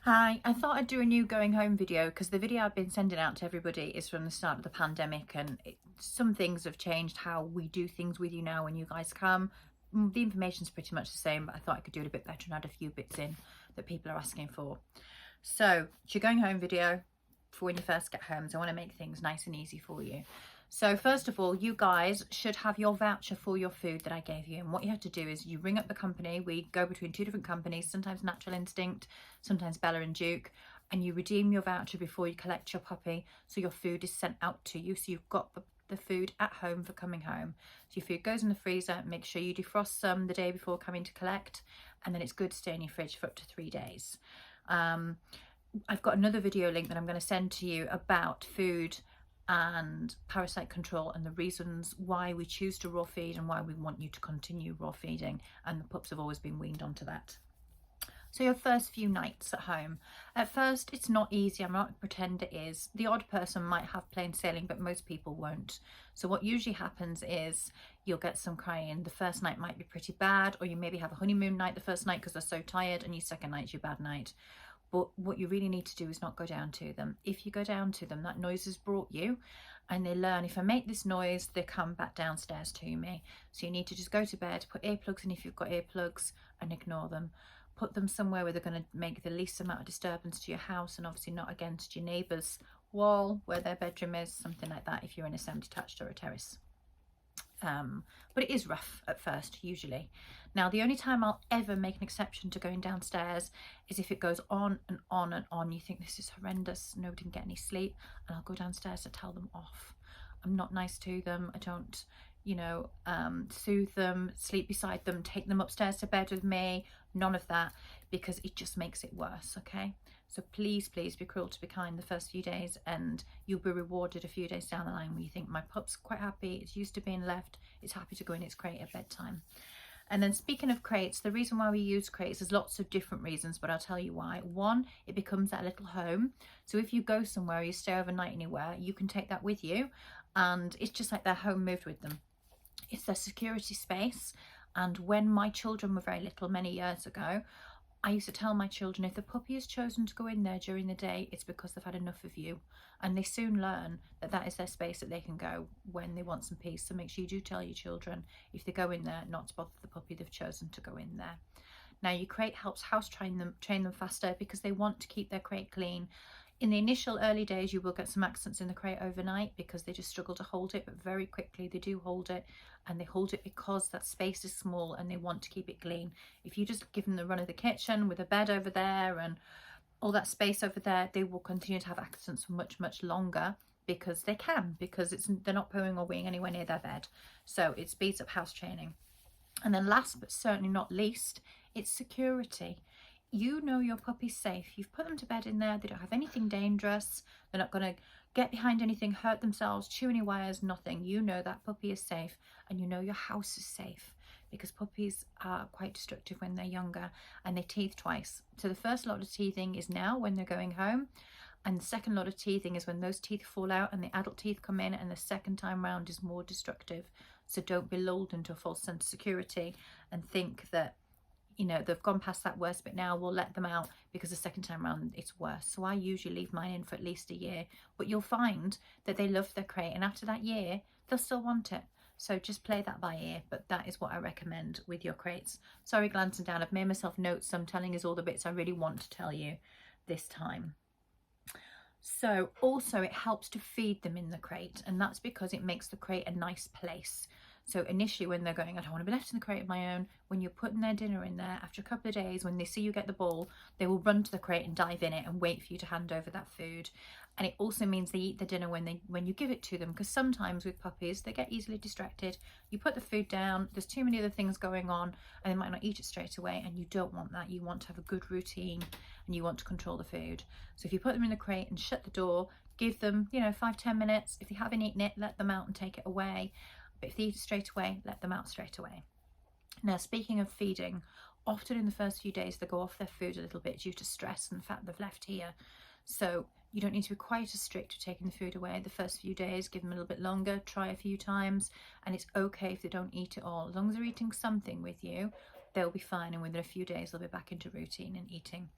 Hi, I thought I'd do a new going home video because the video I've been sending out to everybody is from the start of the pandemic, and some things have changed how we do things with you now when you guys come. The information's pretty much the same, but I thought I could do it a bit better and add a few bits in that people are asking for. So it's your going home video for when you first get home. So I want to make things nice and easy for you. So first of all, you guys should have your voucher for your food that I gave you. And what you have to do is you ring up the company. We go between two different companies, sometimes Natural Instinct, sometimes Bella and Duke, and you redeem your voucher before you collect your puppy. So your food is sent out to you. So you've got the food at home for coming home. So your food goes in the freezer. Make sure you defrost some the day before coming to collect, and then it's good to stay in your fridge for up to 3 days. I've got another video link that I'm going to send to you about food and parasite control and the reasons why we choose to raw feed and why we want you to continue raw feeding, and the pups have always been weaned onto that. So your first few nights at home, at first it's not easy. I'm not going to pretend it is. The odd person might have plain sailing, but most people won't. So what usually happens is you'll get some crying. The first night might be pretty bad, or you maybe have a honeymoon night the first night because they're so tired, and your second night's your bad night. But what you really need to do is not go down to them. If you go down to them, that noise has brought you, and they learn, if I make this noise, they come back downstairs to me. So you need to just go to bed, put earplugs in if you've got earplugs, and ignore them. Put them somewhere where they're going to make the least amount of disturbance to your house, and obviously not against your neighbour's wall where their bedroom is, something like that if you're in a semi-detached or a terrace. But it is rough at first, usually. Now, the only time I'll ever make an exception to going downstairs is if it goes on and on and on. You think this is horrendous, nobody can get any sleep, and I'll go downstairs to tell them off. I'm not nice to them. I don't, soothe them, sleep beside them, take them upstairs to bed with me. None of that, because it just makes it worse, okay? So please, please be cruel to be kind the first few days, and you'll be rewarded a few days down the line when you think, my pup's quite happy, it's used to being left, it's happy to go in its crate at bedtime. And then speaking of crates, the reason why we use crates, there's lots of different reasons, but I'll tell you why. One, it becomes that little home. So if you go somewhere, you stay overnight anywhere, you can take that with you, and it's just like their home moved with them. It's their security space. And when my children were very little, many years ago, I used to tell my children, if the puppy has chosen to go in there during the day, it's because they've had enough of you. And they soon learn that that is their space that they can go when they want some peace. So make sure you do tell your children, if they go in there, not to bother the puppy, they've chosen to go in there. Now, your crate helps house train them faster, because they want to keep their crate clean. In the initial early days, you will get some accidents in the crate overnight because they just struggle to hold it, but very quickly they do hold it, and they hold it because that space is small and they want to keep it clean. If you just give them the run of the kitchen with a bed over there and all that space over there, they will continue to have accidents for much, much longer, because they can, because they're not pooing or weeing anywhere near their bed. So it speeds up house training. And then last but certainly not least, it's security. You know your puppy's safe. You've put them to bed in there. They don't have anything dangerous. They're not going to get behind anything, hurt themselves, chew any wires, nothing. You know that puppy is safe, and you know your house is safe, because puppies are quite destructive when they're younger, and they teeth twice. So the first lot of teething is now when they're going home, and the second lot of teething is when those teeth fall out and the adult teeth come in, and the second time round is more destructive. So don't be lulled into a false sense of security and think that, they've gone past that worst bit now, we'll let them out, because the second time around it's worse. So I usually leave mine in for at least a year, but you'll find that they love their crate, and after that year they'll still want it. So just play that by ear, but that is what I recommend with your crates. Sorry, glancing down, I've made myself notes, so I'm telling you all the bits I really want to tell you this time. So also it helps to feed them in the crate, and that's because it makes the crate a nice place. So initially when they're going, I don't want to be left in the crate of my own, when you're putting their dinner in there, after a couple of days, when they see you get the bowl, they will run to the crate and dive in it and wait for you to hand over that food. And it also means they eat the dinner when you give it to them, because sometimes with puppies, they get easily distracted. You put the food down, there's too many other things going on, and they might not eat it straight away, and you don't want that. You want to have a good routine, and you want to control the food. So if you put them in the crate and shut the door, give them, 5-10 minutes. If they haven't eaten it, let them out and take it away. But if they eat it straight away, let them out straight away. Now, speaking of feeding, often in the first few days they go off their food a little bit due to stress and fat they've left here. So you don't need to be quite as strict with taking the food away the first few days. Give them a little bit longer, try a few times, and it's okay if they don't eat it all. As long as they're eating something with you, they'll be fine, and within a few days they'll be back into routine and eating.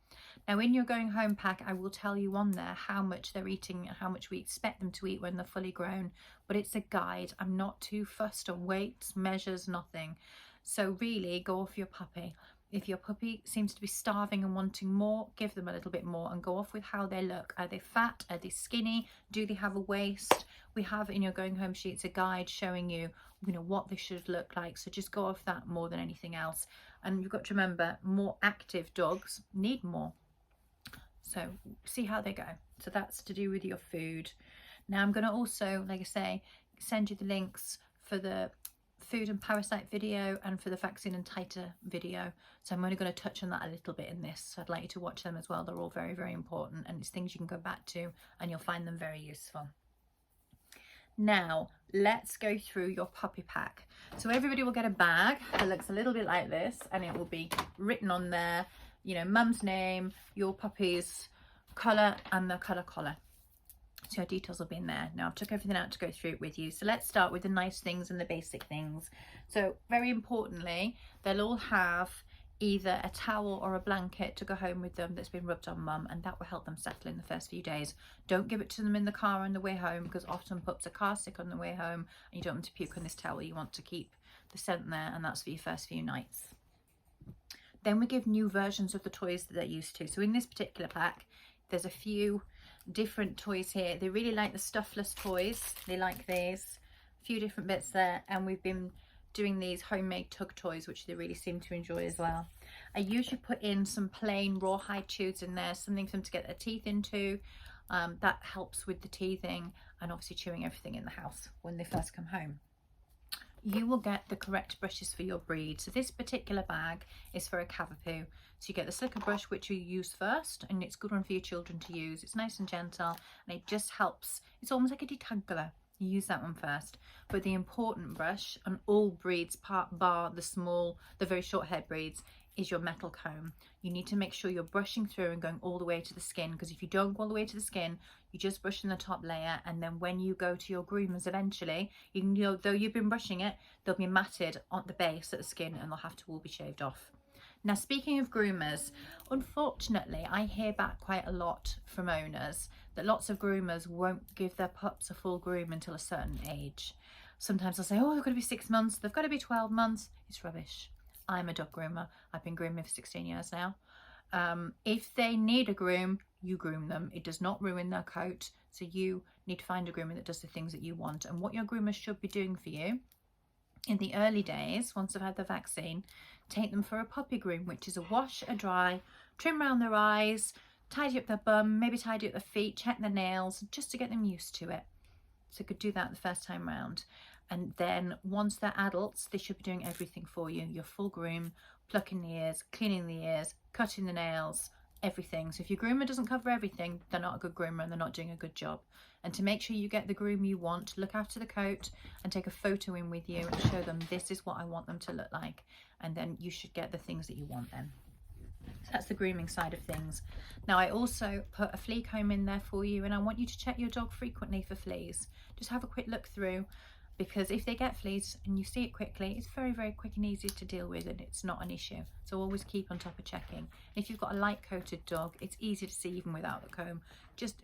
Now in your going home pack, I will tell you on there how much they're eating and how much we expect them to eat when they're fully grown, but it's a guide. I'm not too fussed on weights, measures, nothing. So really go off your puppy. If your puppy seems to be starving and wanting more, give them a little bit more, and go off with how they look. Are they fat? Are they skinny? Do they have a waist? We have in your going home sheets a guide showing you, what they should look like. So just go off that more than anything else. And you've got to remember, more active dogs need more. So see how they go. So that's to do with your food. Now I'm going to also, like I say, send you the links for the food and parasite video and for the vaccine and titer video. So I'm only going to touch on that a little bit in this. So I'd like you to watch them as well. They're all very, very important, and it's things you can go back to and you'll find them very useful. Now let's go through your puppy pack. So everybody will get a bag that looks a little bit like this, and it will be written on there, mum's name, your puppy's colour and the colour collar. So your details will be in there. Now I've took everything out to go through it with you. So let's start with the nice things and the basic things. So very importantly, they'll all have either a towel or a blanket to go home with them that's been rubbed on mum, and that will help them settle in the first few days. Don't give it to them in the car on the way home, because often pups are car sick on the way home and you don't want them to puke on this towel. You want to keep the scent there, and that's for your first few nights. Then we give new versions of the toys that they're used to. So in this particular pack, there's a few different toys here. They really like the stuffless toys. They like these. A few different bits there. And we've been doing these homemade tug toys, which they really seem to enjoy as well. I usually put in some plain rawhide chews in there, something for them to get their teeth into. That helps with the teething and obviously chewing everything in the house when they first come home. You will get the correct brushes for your breed. So this particular bag is for a Cavapoo. So you get the slicker brush, which you use first, and it's a good one for your children to use. It's nice and gentle, and it just helps. It's almost like a detangler. You use that one first. But the important brush on all breeds, bar the very short haired breeds, is your metal comb. You need to make sure you're brushing through and going all the way to the skin, because if you don't go all the way to the skin, you just brush in the top layer, and then when you go to your groomers eventually, though you've been brushing it, they'll be matted on the base at the skin, and they'll have to all be shaved off. Now speaking of groomers, unfortunately I hear back quite a lot from owners that lots of groomers won't give their pups a full groom until a certain age. Sometimes they'll say, oh, they've got to be 6 months, they've got to be 12 months. It's rubbish. I'm a dog groomer. I've been grooming for 16 years now. If they need a groom, you groom them. It does not ruin their coat. So you need to find a groomer that does the things that you want. And what your groomer should be doing for you in the early days, once they've had the vaccine, take them for a puppy groom, which is a wash, a dry, trim around their eyes, tidy up their bum, maybe tidy up their feet, check their nails, just to get them used to it. So you could do that the first time round. And then once they're adults, they should be doing everything for you. Your full groom, plucking the ears, cleaning the ears, cutting the nails, everything. So if your groomer doesn't cover everything, they're not a good groomer and they're not doing a good job. And to make sure you get the groom you want, look after the coat and take a photo in with you and show them this is what I want them to look like. And then you should get the things that you want then. So that's the grooming side of things. Now I also put a flea comb in there for you, and I want you to check your dog frequently for fleas. Just have a quick look through, because if they get fleas and you see it quickly, it's very, very quick and easy to deal with, and it's not an issue. So always keep on top of checking. And if you've got a light coated dog, it's easy to see even without the comb. Just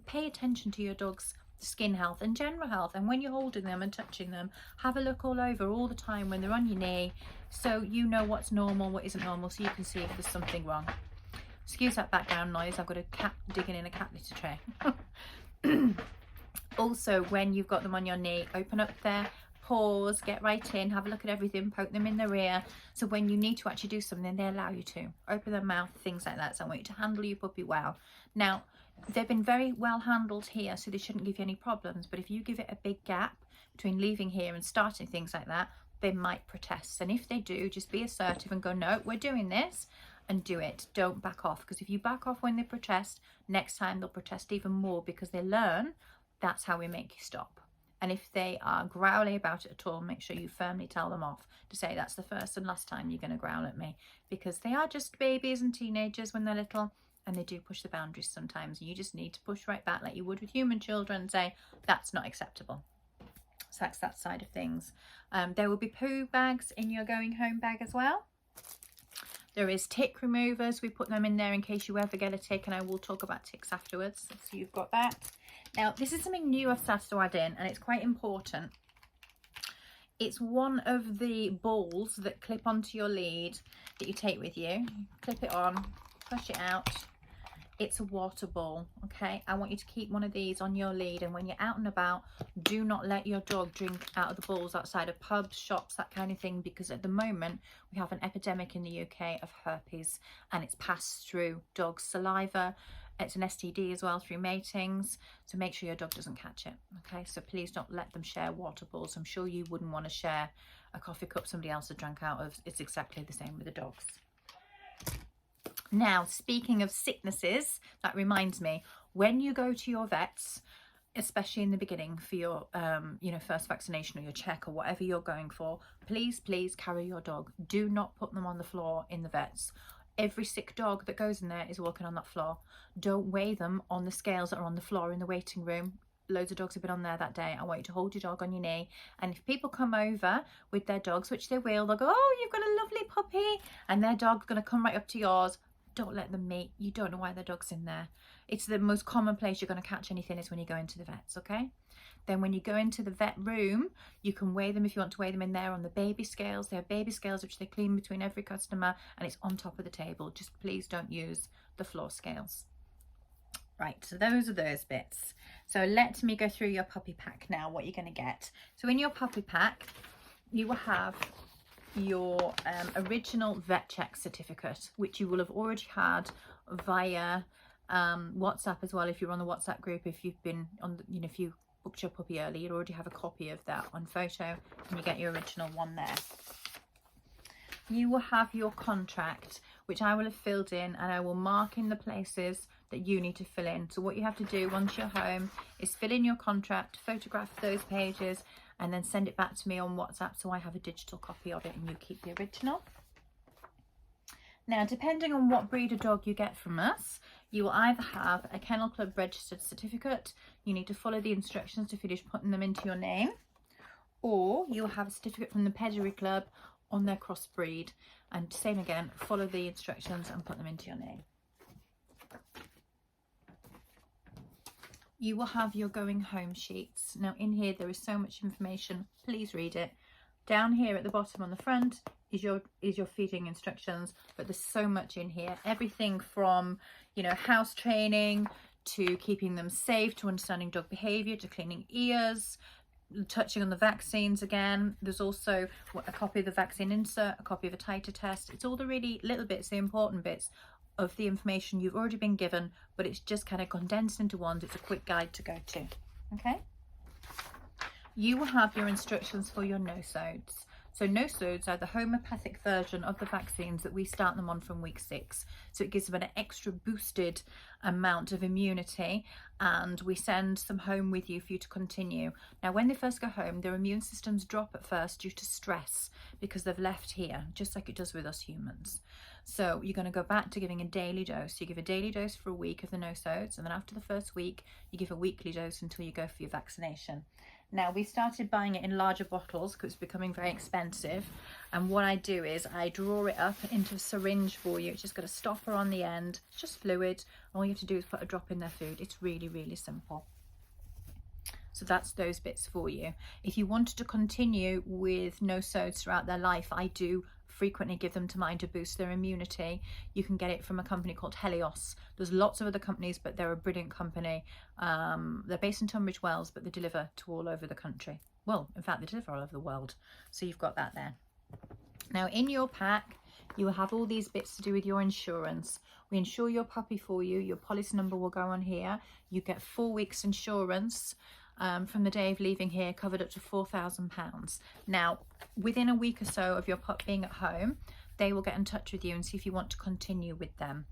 pay attention to your dog's skin health and general health, and when you're holding them and touching them, have a look all over all the time when they're on your knee, so you know what's normal, what isn't normal, so you can see if there's something wrong. Excuse that background noise, I've got a cat digging in a cat litter tray. Also, when you've got them on your knee, open up their paws, get right in, have a look at everything, poke them in the rear, so when you need to actually do something, they allow you to. Open their mouth, things like that. So I want you to handle your puppy well. Now, they've been very well handled here, so they shouldn't give you any problems, but if you give it a big gap between leaving here and starting things like that, they might protest. And if they do, just be assertive and go, no, we're doing this, and do it. Don't back off, because if you back off when they protest, next time they'll protest even more, because they learn that's how we make you stop. And if they are growly about it at all, make sure you firmly tell them off to say that's the first and last time you're going to growl at me, because they are just babies and teenagers when they're little, and they do push the boundaries sometimes. You just need to push right back like you would with human children and say that's not acceptable. So that's that side of things. There will be poo bags in your going home bag as well. There is tick removers. We put them in there in case you ever get a tick, and I will talk about ticks afterwards. So you've got that. Now, this is something new I've started to add in, and it's quite important. It's one of the balls that clip onto your lead that you take with you. Clip it on, push it out. It's a water ball, okay? I want you to keep one of these on your lead, and when you're out and about, do not let your dog drink out of the balls outside of pubs, shops, that kind of thing, because at the moment we have an epidemic in the UK of herpes, and it's passed through dogs' saliva. It's an STD as well through matings, so make sure your dog doesn't catch it, okay? So please don't let them share water balls. I'm sure you wouldn't want to share a coffee cup somebody else had drank out of. It's exactly the same with the dogs. Now, speaking of sicknesses, that reminds me, when you go to your vets, especially in the beginning for your first vaccination or your check or whatever you're going for, please carry your dog. Do not put them on the floor in the vets. Every sick dog that goes in there is walking on that floor. Don't weigh them on the scales that are on the floor in the waiting room. Loads of dogs have been on there that day. I want you to hold your dog on your knee, and if people come over with their dogs, which they will, they'll go, oh, you've got a lovely puppy, and their dog's going to come right up to yours. Don't let them meet. You don't know why their dog's in there. It's the most common place you're going to catch anything is when you go into the vets, okay? Then when you go into the vet room, you can weigh them if you want to weigh them in there on the baby scales. They have baby scales which they clean between every customer, and it's on top of the table. Just please don't use the floor scales. Right, so those are those bits. So let me go through your puppy pack now, what you're going to get. So in your puppy pack, you will have your original vet check certificate, which you will have already had via WhatsApp as well. If you're on the WhatsApp group, if you've been on, if you booked your puppy early, you'll already have a copy of that on photo, and you get your original one there. You will have your contract, which I will have filled in, and I will mark in the places that you need to fill in. So what you have to do once you're home is fill in your contract, photograph those pages, and then send it back to me on WhatsApp so I have a digital copy of it and you keep the original. Now, depending on what breed of dog you get from us, you will either have a Kennel Club registered certificate. You need to follow the instructions to finish putting them into your name, or you'll have a certificate from the Pedigree Club on their crossbreed, and same again, follow the instructions and put them into your name. You will have your going home sheets. Now in here there is so much information, please read it. Down here at the bottom on the front is your feeding instructions, but there's so much in here. Everything from, house training to keeping them safe, to understanding dog behavior, to cleaning ears, touching on the vaccines again. There's also a copy of the vaccine insert, a copy of a titer test. It's all the really little bits, the important bits of the information you've already been given, but it's just kind of condensed into ones. It's a quick guide to go to. Okay, you will have your instructions for your no-sodes. So no-sodes are the homeopathic version of the vaccines that we start them on from week 6. So it gives them an extra boosted amount of immunity, and we send some home with you for you to continue. Now, when they first go home, their immune systems drop at first due to stress because they've left here, just like it does with us humans. So you're going to go back to giving a daily dose. You give a daily dose for a week of the no-sodes, and then after the first week, you give a weekly dose until you go for your vaccination. Now, we started buying it in larger bottles because it's becoming very expensive. And what I do is I draw it up into a syringe for you. It's just got a stopper on the end. It's just fluid. All you have to do is put a drop in their food. It's really, really simple. So that's those bits for you. If you wanted to continue with no-sodes throughout their life, I do frequently give them to mine to boost their immunity. You can get it from a company called Helios. There's lots of other companies, but they're a brilliant company. They're based in Tunbridge Wells, but they deliver to all over the country. Well, in fact, they deliver all over the world. So you've got that there. Now, in your pack, you will have all these bits to do with your insurance. We insure your puppy for you. Your policy number will go on here. You get 4 weeks insurance. From the day of leaving here, covered up to £4,000. Now, within a week or so of your pup being at home, they will get in touch with you and see if you want to continue with them.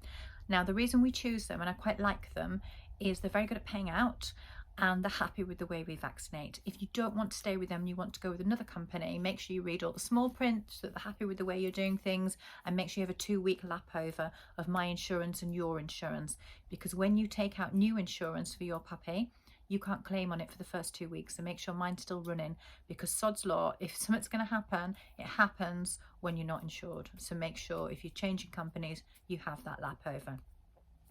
Now, the reason we choose them, and I quite like them, is they're very good at paying out and they're happy with the way we vaccinate. If you don't want to stay with them, you want to go with another company, make sure you read all the small print so that they're happy with the way you're doing things, and make sure you have a 2-week lap over of my insurance and your insurance, because when you take out new insurance for your puppy, you can't claim on it for the first 2 weeks. So make sure mine's still running, because sod's law, if something's going to happen, it happens when you're not insured. So make sure if you're changing companies, you have that lap over.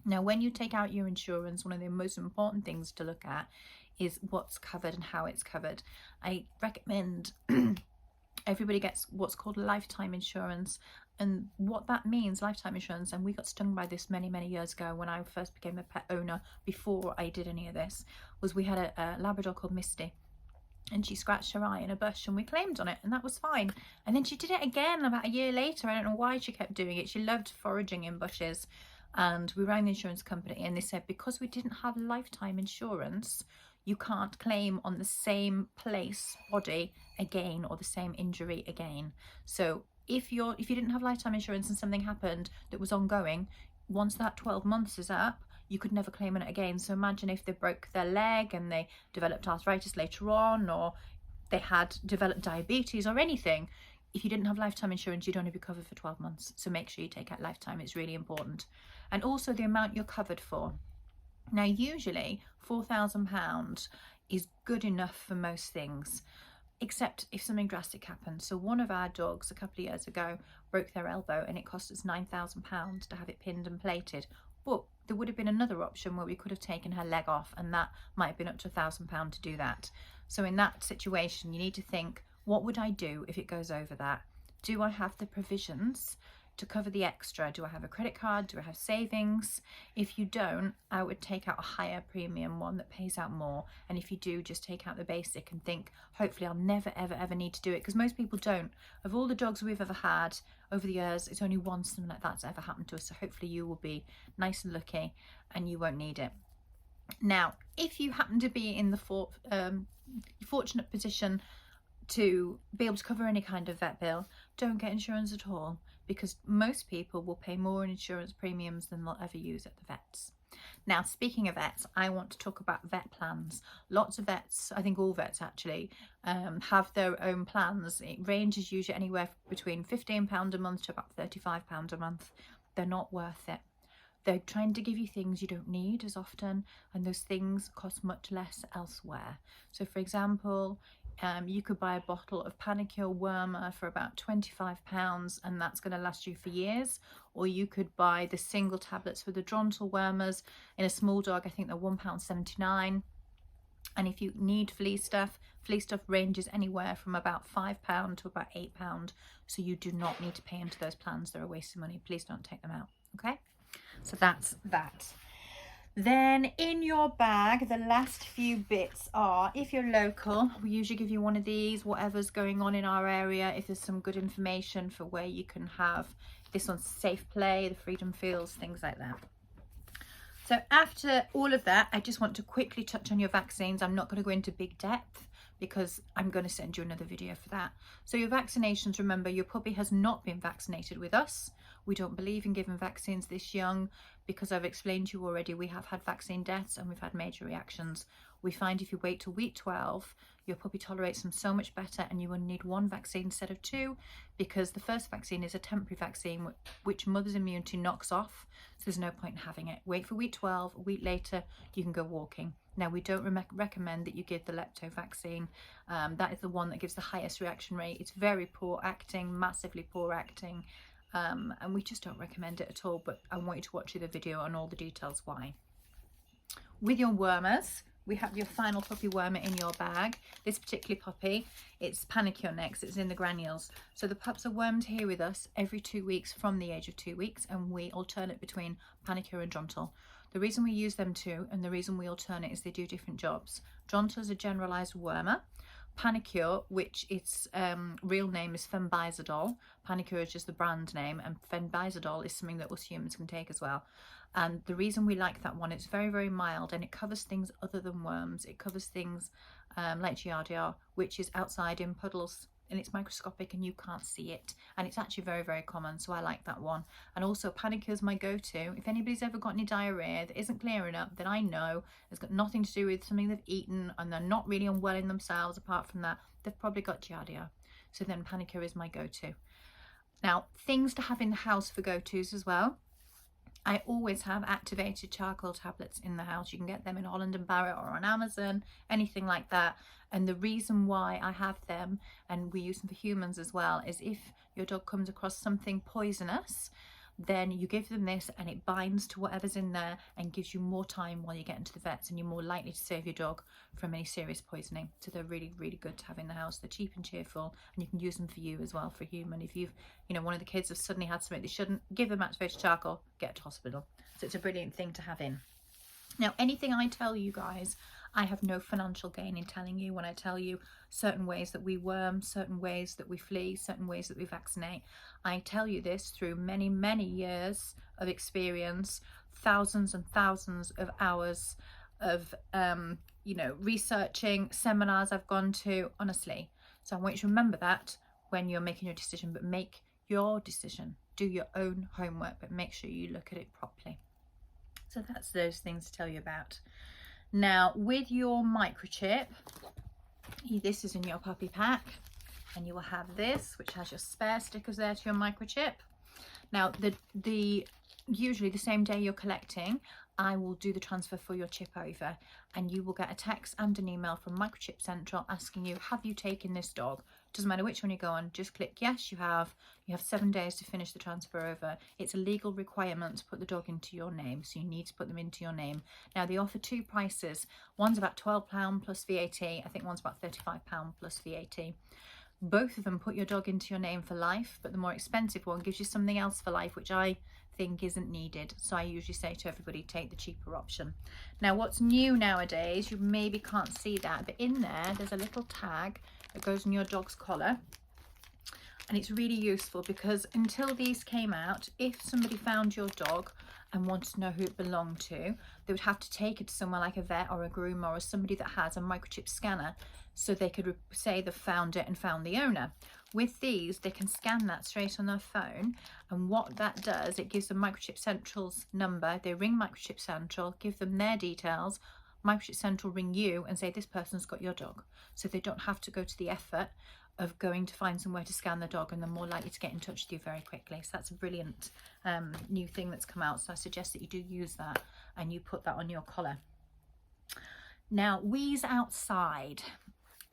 Now, when you take out your insurance, one of the most important things to look at is what's covered and how it's covered. I recommend everybody gets what's called lifetime insurance. And what that means, lifetime insurance, and we got stung by this many years ago when I first became a pet owner, before I did any of this, was we had a Labrador called Misty, and she scratched her eye in a bush and we claimed on it, and that was fine. And then she did it again about a year later. I don't know why she kept doing it. She loved foraging in bushes. And we rang the insurance company and they said, because we didn't have lifetime insurance, you can't claim on the same place, body again, or the same injury again. So if you didn't have lifetime insurance and something happened that was ongoing, once that 12 months is up, you could never claim on it again. So imagine if they broke their leg and they developed arthritis later on, or they had developed diabetes or anything. If you didn't have lifetime insurance, you'd only be covered for 12 months. So make sure you take out lifetime. It's really important. And also the amount you're covered for. Now, usually £4,000 is good enough for most things, except if something drastic happens. So one of our dogs a couple of years ago broke their elbow, and it cost us £9,000 to have it pinned and plated. But there would have been another option where we could have taken her leg off, and that might have been up to £1,000 to do that. So in that situation, you need to think, what would I do if it goes over that? Do I have the provisions to cover the extra? Do I have a credit card? Do I have savings? If you don't, I would take out a higher premium one that pays out more. And if you do, just take out the basic and think, hopefully I'll never ever need to do it, because most people don't. Of all the dogs we've ever had over the years, it's only once something like that's ever happened to us. So hopefully you will be nice and lucky and you won't need it. Now, if you happen to be in the fortunate position to be able to cover any kind of vet bill, don't get insurance at all, because most people will pay more in insurance premiums than they'll ever use at the vets. Now, speaking of vets, I want to talk about vet plans. Lots of vets, I think all vets actually, have their own plans. It ranges usually anywhere between £15 a month to about £35 a month. They're not worth it. They're trying to give you things you don't need as often, and those things cost much less elsewhere. So for example, you could buy a bottle of Panicure Wormer for about £25, and that's going to last you for years. Or you could buy the single tablets for the Drontal Wormers. In a small dog, I think they're £1.79. And if you need flea stuff ranges anywhere from about £5 to about £8. So you do not need to pay into those plans. They're a waste of money. Please don't take them out. Okay, so that's that. Then in your bag, the last few bits are, if you're local, we usually give you one of these, whatever's going on in our area. If there's some good information for where you can have, this one's Safe Play, the Freedom Fields, things like that. So after all of that, I just want to quickly touch on your vaccines. I'm not going to go into big depth because I'm going to send you another video for that. So your vaccinations, remember, your puppy has not been vaccinated with us. We don't believe in giving vaccines this young because I've explained to you already, we have had vaccine deaths and we've had major reactions. We find if you wait till week 12, your puppy tolerates them so much better, and you will need one vaccine instead of two, because the first vaccine is a temporary vaccine which mother's immunity knocks off. So there's no point in having it. Wait for week 12, a week later, you can go walking. Now, we don't recommend that you give the Lepto vaccine. That is the one that gives the highest reaction rate. It's very poor acting, massively poor acting. And we just don't recommend it at all, but I want you to watch the video on all the details why. With your wormers, we have your final puppy wormer in your bag. This particular puppy, it's Panicure next, it's in the granules. So the pups are wormed here with us every 2 weeks from the age of 2 weeks, and we alternate between Panicure and Drontal. The reason we use them too, and the reason we alternate, is they do different jobs. Drontal is a generalized wormer. Panicure, which its real name is Fenbizidol. Panicure is just the brand name, and Fenbizidol is something that us humans can take as well. And the reason we like that one, it's very mild, and it covers things other than worms. It covers things like Giardia, which is outside in puddles, and it's microscopic and you can't see it, and it's actually very common, so I like that one. And also Panicure is my go-to. If anybody's ever got any diarrhea that isn't clearing up, that I know has got nothing to do with something they've eaten and they're not really unwell in themselves, apart from that, they've probably got Giardia. So then Panicure is my go-to. Now, things to have in the house for go-tos as well. I always have activated charcoal tablets in the house. You can get them in Holland and Barrett or on Amazon, anything like that. And the reason why I have them, and we use them for humans as well, is if your dog comes across something poisonous, then you give them this and it binds to whatever's in there and gives you more time while you get into the vets, and you're more likely to save your dog from any serious poisoning. So they're really, really good to have in the house. They're cheap and cheerful, and you can use them for you as well, for human. If you've, you know, one of the kids have suddenly had something they shouldn't, give them activated charcoal, get to hospital. So it's a brilliant thing to have in. Now, anything I tell you guys, I have no financial gain in telling you. When I tell you certain ways that we worm, certain ways that we flea, certain ways that we vaccinate, I tell you this through many, many years of experience, thousands and thousands of hours of, you know, researching, seminars I've gone to, honestly. So I want you to remember that when you're making your decision, but make your decision. Do your own homework, but make sure you look at it properly. So that's those things to tell you about. Now, with your microchip, this is in your puppy pack, and you will have this, which has your spare stickers there to your microchip. Now, usually the same day you're collecting, I will do the transfer for your chip over, and you will get a text and an email from Microchip Central asking you, have you taken this dog? Doesn't matter which one you go on, just click yes, you have. You have 7 days to finish the transfer over. It's a legal requirement to put the dog into your name, so you need to put them into your name. Now, they offer two prices. One's about £12 plus VAT. I think one's about £35 plus VAT. Both of them put your dog into your name for life, but the more expensive one gives you something else for life, which I think isn't needed. So I usually say to everybody, take the cheaper option. Now, what's new nowadays, you maybe can't see that, but in there's a little tag that goes on your dog's collar. And it's really useful because until these came out, if somebody found your dog and wanted to know who it belonged to, they would have to take it to somewhere like a vet or a groomer or somebody that has a microchip scanner, so they could say they found it and found the owner. With these, they can scan that straight on their phone, and what that does, it gives them Microchip Central's number. They ring Microchip Central, give them their details. Microchip Central ring you and say, this person's got your dog. So they don't have to go to the effort of going to find somewhere to scan the dog, and they're more likely to get in touch with you very quickly. So that's a brilliant new thing that's come out. So I suggest that you do use that and you put that on your collar. Now, wheeze outside.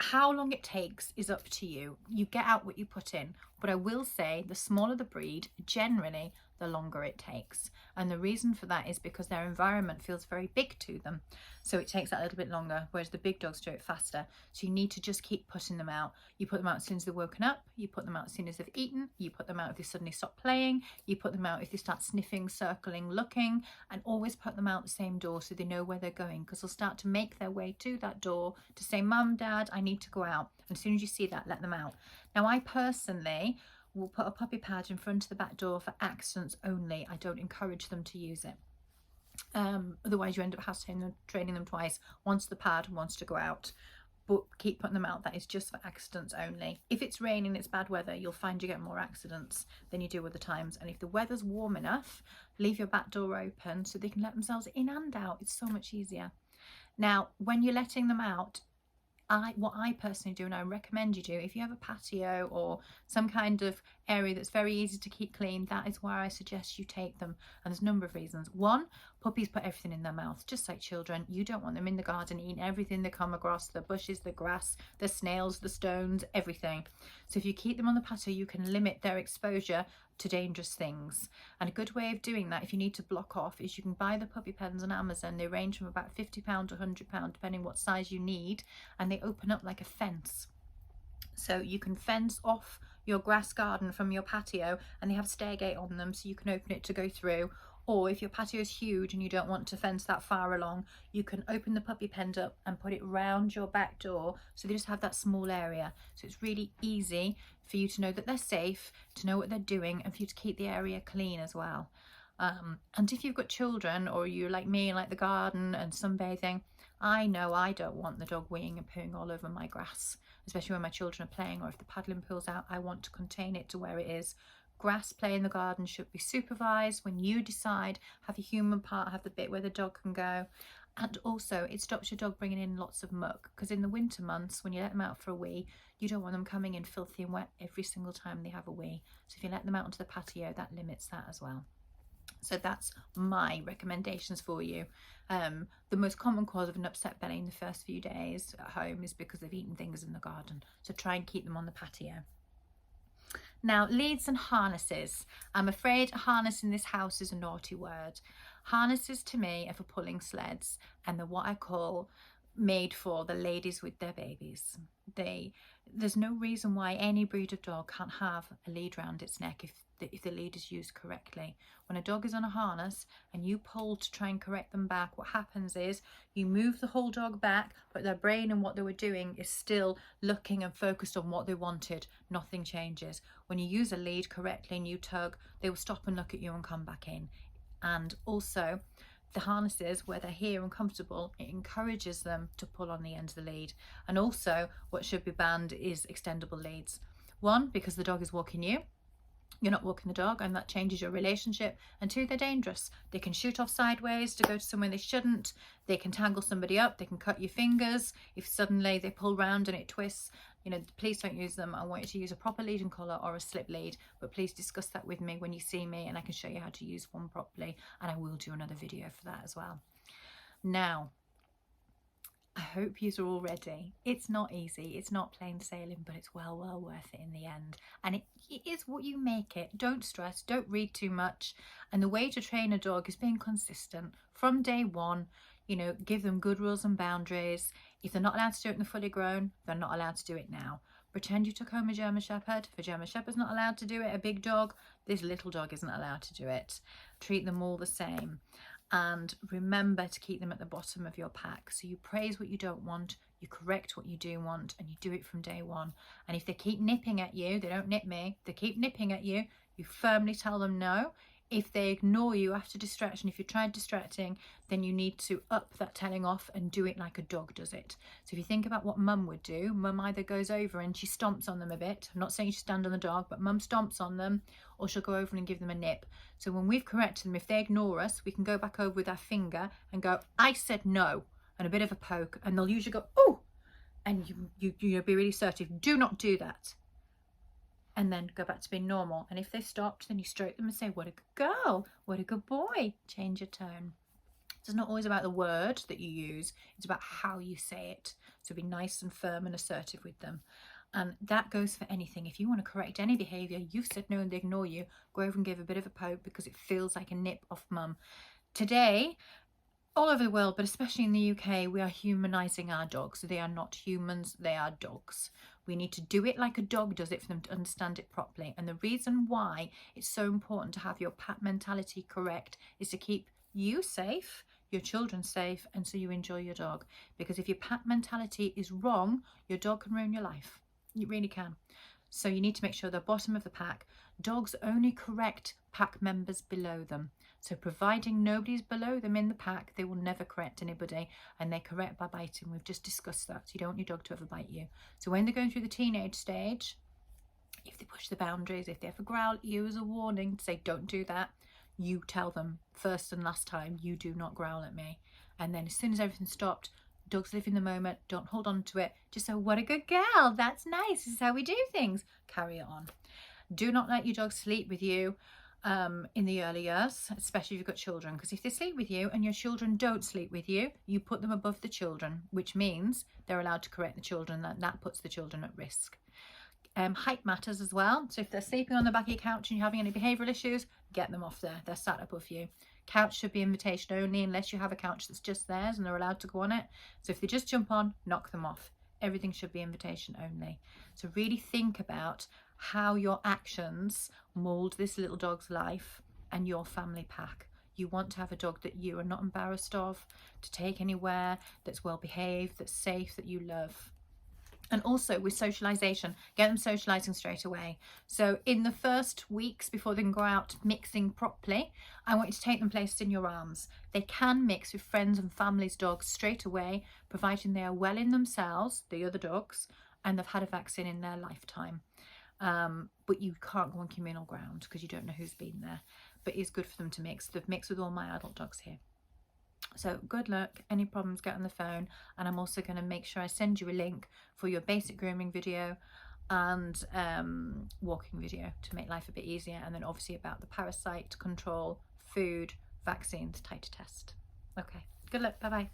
How long it takes is up to you. You get out what you put in. But I will say the smaller the breed, generally, the longer it takes. And the reason for that is because their environment feels very big to them. So it takes that a little bit longer, whereas the big dogs do it faster. So you need to just keep putting them out. You put them out as soon as they've woken up. You put them out as soon as they've eaten. You put them out if they suddenly stop playing. You put them out if they start sniffing, circling, looking. And always put them out the same door so they know where they're going, because they'll start to make their way to that door to say, Mum, Dad, I need to go out. And as soon as you see that, let them out. Now, I personally will put a puppy pad in front of the back door for accidents only. I don't encourage them to use it. Otherwise you end up training them twice, once the pad and once to go out. But keep putting them out. That is just for accidents only. If it's raining, it's bad weather, you'll find you get more accidents than you do other times. And if the weather's warm enough, leave your back door open so they can let themselves in and out. It's so much easier. Now, when you're letting them out, what I personally do, and I recommend you do, if you have a patio or some kind of area that's very easy to keep clean, that is where I suggest you take them. And there's a number of reasons. One, puppies put everything in their mouth, just like children. You don't want them in the garden eating everything they come across, the bushes, the grass, the snails, the stones, everything. So if you keep them on the patio, you can limit their exposure to dangerous things. And a good way of doing that, if you need to block off, is you can buy the puppy pens on Amazon. They range from about £50 to £100, depending what size you need, and they open up like a fence. So you can fence off your grass garden from your patio, and they have stairgate on them, so you can open it to go through. Or if your patio is huge and you don't want to fence that far along, you can open the puppy pen up and put it round your back door, so they just have that small area. So it's really easy for you to know that they're safe, to know what they're doing, and for you to keep the area clean as well. And if you've got children, or you're like me, like the garden and sunbathing, I know I don't want the dog weeing and pooing all over my grass, especially when my children are playing, or if the paddling pool's out, I want to contain it to where it is. Grass play in the garden should be supervised. When you decide, have a human part, have the bit where the dog can go. And also, it stops your dog bringing in lots of muck, because in the winter months, when you let them out for a wee, you don't want them coming in filthy and wet every single time they have a wee. So if you let them out onto the patio, that limits that as well. So that's my recommendations for you. The most common cause of an upset belly in the first few days at home is because they've eaten things in the garden. So try and keep them on the patio. Now, leads and harnesses. I'm afraid harness in this house is a naughty word. Harnesses to me are for pulling sleds, and they're what I call made for the ladies with their babies. There's no reason why any breed of dog can't have a lead round its neck if the lead is used correctly. When a dog is on a harness and you pull to try and correct them back, what happens is you move the whole dog back, but their brain and what they were doing is still looking and focused on what they wanted. Nothing changes. When you use a lead correctly and you tug, they will stop and look at you and come back in. And also, the harnesses, where they're here and comfortable, it encourages them to pull on the end of the lead. And also, what should be banned is extendable leads. One, because the dog is walking you. You're not walking the dog, and that changes your relationship. And two, they're dangerous. They can shoot off sideways to go to somewhere they shouldn't. They can tangle somebody up. They can cut your fingers if suddenly they pull round and it twists. You know, please don't use them. I want you to use a proper lead and collar or a slip lead, but please discuss that with me when you see me, and I can show you how to use one properly, and I will do another video for that as well. Now, I hope you're all ready. It's not easy, it's not plain sailing, but it's well worth it in the end. And it is what you make it. Don't stress, don't read too much. And the way to train a dog is being consistent from day one. You know, give them good rules and boundaries. If they're not allowed to do it in the fully grown, they're not allowed to do it now. Pretend you took home a German Shepherd. If a German Shepherd's not allowed to do it, a big dog, this little dog isn't allowed to do it. Treat them all the same. And remember to keep them at the bottom of your pack. So you praise what you don't want, you correct what you do want, and you do it from day one. And if they keep nipping at you, they don't nip me, they keep nipping at you, you firmly tell them no. If they ignore you after distraction, if you tried distracting, then you need to up that telling off and do it like a dog does it. So if you think about what mum would do, mum either goes over and she stomps on them a bit. I'm not saying you should stand on the dog, but mum stomps on them, or she'll go over and give them a nip. So when we've corrected them, if they ignore us, we can go back over with our finger and go, I said no, and a bit of a poke, and they'll usually go, oh, and you be really assertive. Do not do that. And then go back to being normal. And if they've stopped, then you stroke them and say, what a good girl, what a good boy. Change your tone. It's not always about the word that you use, it's about how you say it. So be nice and firm and assertive with them. And that goes for anything. If you want to correct any behaviour, you've said no and they ignore you, go over and give a bit of a poke because it feels like a nip off mum. Today, all over the world, but especially in the UK, we are humanising our dogs. They are not humans, they are dogs. We need to do it like a dog does it for them to understand it properly. And the reason why it's so important to have your pat mentality correct is to keep you safe, your children safe, and so you enjoy your dog. Because if your pat mentality is wrong, your dog can ruin your life. It really can. So you need to make sure they're bottom of the pack. Dogs only correct pack members below them. So providing nobody's below them in the pack, they will never correct anybody, and they correct by biting. We've just discussed that. So you don't want your dog to ever bite you. So when they're going through the teenage stage, if they push the boundaries, if they ever growl at you as a warning, say don't do that, you tell them first and last time, you do not growl at me. And then as soon as everything's stopped, dogs live in the moment, don't hold on to it, just say what a good girl, that's nice, this is how we do things, carry it on. Do not let your dog sleep with you in the early years, especially if you've got children, because if they sleep with you and your children don't sleep with you, you put them above the children, which means they're allowed to correct the children, that puts the children at risk. Height matters as well. So if they're sleeping on the back of your couch and you're having any behavioural issues, get them off there. They're sat above you. Couch should be invitation only unless you have a couch that's just theirs and they're allowed to go on it. So if they just jump on, knock them off. Everything should be invitation only. So really think about how your actions mould this little dog's life and your family pack. You want to have a dog that you are not embarrassed of, to take anywhere, that's well behaved, that's safe, that you love. And also with socialization, get them socializing straight away. So in the first weeks before they can go out mixing properly, I want you to take them places in your arms. They can mix with friends and family's dogs straight away, providing they are well in themselves, the other dogs, and they've had a vaccine in their lifetime. But you can't go on communal ground because you don't know who's been there. But it's good for them to mix. They've mixed with all my adult dogs here. So good luck. Any problems, get on the phone. And I'm also going to make sure I send you a link for your basic grooming video and walking video to make life a bit easier. And then obviously about the parasite control food, vaccines, titer test. Okay, good luck. Bye bye.